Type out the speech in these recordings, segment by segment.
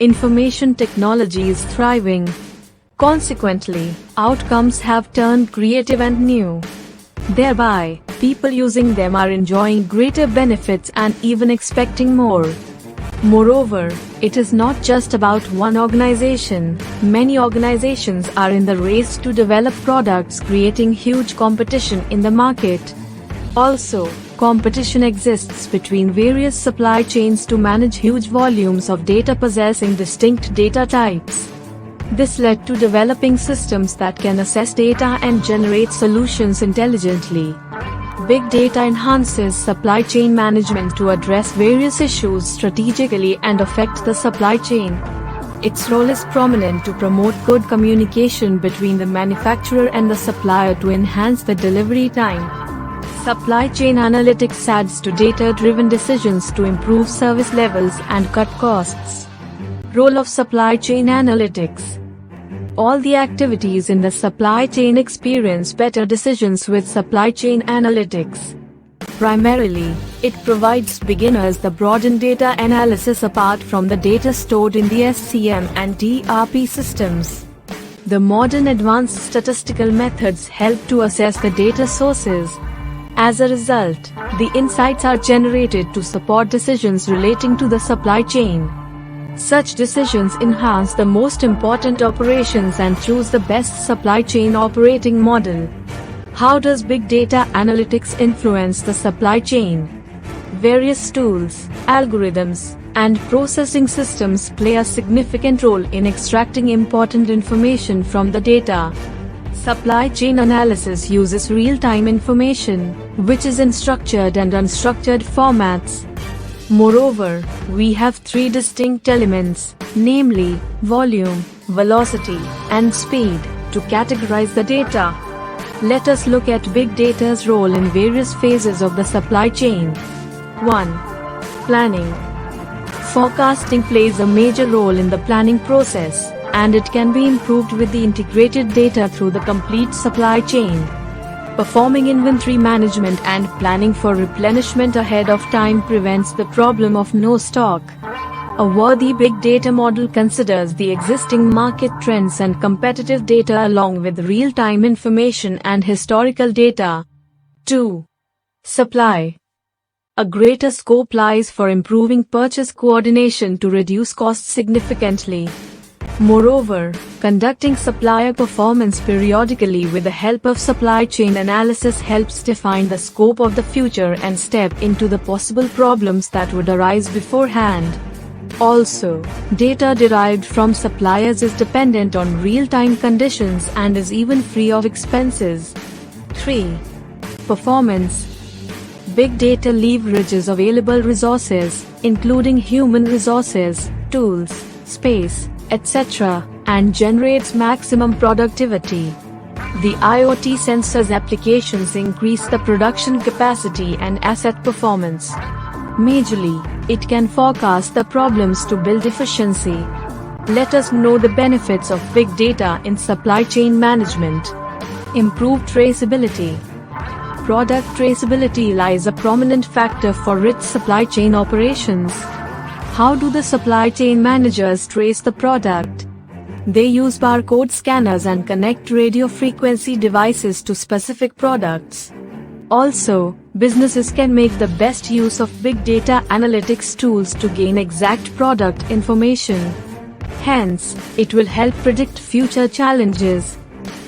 Information technology is thriving. Consequently, outcomes have turned creative and new. Thereby, people using them are enjoying greater benefits and even expecting more. Moreover, it is not just about one organization. Many organizations are in the race to develop products, creating huge competition in the market. Also, competition exists between various supply chains to manage huge volumes of data possessing distinct data types. This led to developing systems that can assess data and generate solutions intelligently. Big data enhances supply chain management to address various issues strategically and affect the supply chain. Its role is prominent to promote good communication between the manufacturer and the supplier to enhance the delivery time. Supply chain analytics adds to data-driven decisions to improve service levels and cut costs. Role of supply chain analytics. All the activities in the supply chain experience better decisions with supply chain analytics. Primarily, it provides beginners the broadened data analysis apart from the data stored in the SCM and ERP systems. The modern advanced statistical methods help to assess the data sources. As a result, the insights are generated to support decisions relating to the supply chain. Such decisions enhance the most important operations and choose the best supply chain operating model. How does big data analytics influence the supply chain? Various tools, algorithms, and processing systems play a significant role in extracting important information from the data. Supply chain analysis uses real-time information, which is in structured and unstructured formats. Moreover, we have three distinct elements, namely, volume, velocity, and speed, to categorize the data. Let us look at big data's role in various phases of the supply chain. 1. Planning. Forecasting plays a major role in the planning process, and it can be improved with the integrated data through the complete supply chain. Performing inventory management and planning for replenishment ahead of time prevents the problem of no stock. A worthy big data model considers the existing market trends and competitive data along with real-time information and historical data. 2. Supply. A greater scope lies for improving purchase coordination to reduce costs significantly. Moreover, conducting supplier performance periodically with the help of supply chain analysis helps define the scope of the future and step into the possible problems that would arise beforehand. Also, data derived from suppliers is dependent on real-time conditions and is even free of expenses. 3. Performance. Big data leverages available resources, including human resources, tools, space, etc., and generates maximum productivity. The IoT sensors applications increase the production capacity and asset performance. Majorly, it can forecast the problems to build efficiency. Let us know the benefits of big data in supply chain management. Improved traceability. Product traceability lies a prominent factor for rich supply chain operations. How do the supply chain managers trace the product? They use barcode scanners and connect radio frequency devices to specific products. Also, businesses can make the best use of big data analytics tools to gain exact product information. Hence, it will help predict future challenges.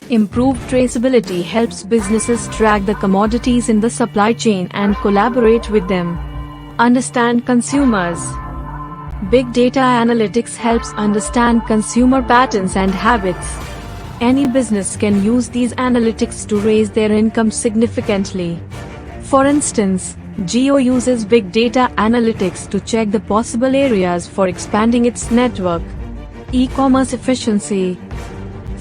Improved traceability helps businesses track the commodities in the supply chain and collaborate with them. Understand consumers. Big data analytics helps understand consumer patterns and habits. Any business can use these analytics to raise their income significantly. For instance, Jio uses big data analytics to check the possible areas for expanding its network. E-commerce efficiency.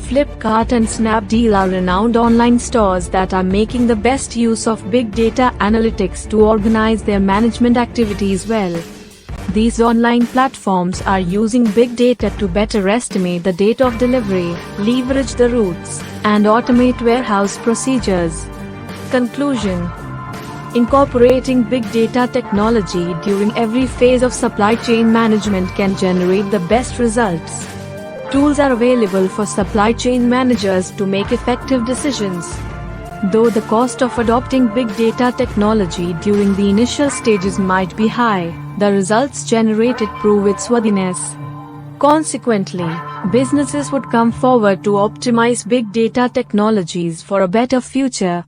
Flipkart and Snapdeal are renowned online stores that are making the best use of big data analytics to organize their management activities well. These online platforms are using big data to better estimate the date of delivery, leverage the routes, and automate warehouse procedures. Conclusion. Incorporating big data technology during every phase of supply chain management can generate the best results. Tools are available for supply chain managers to make effective decisions. Though the cost of adopting big data technology during the initial stages might be high, the results generated prove its worthiness. Consequently, businesses would come forward to optimize big data technologies for a better future.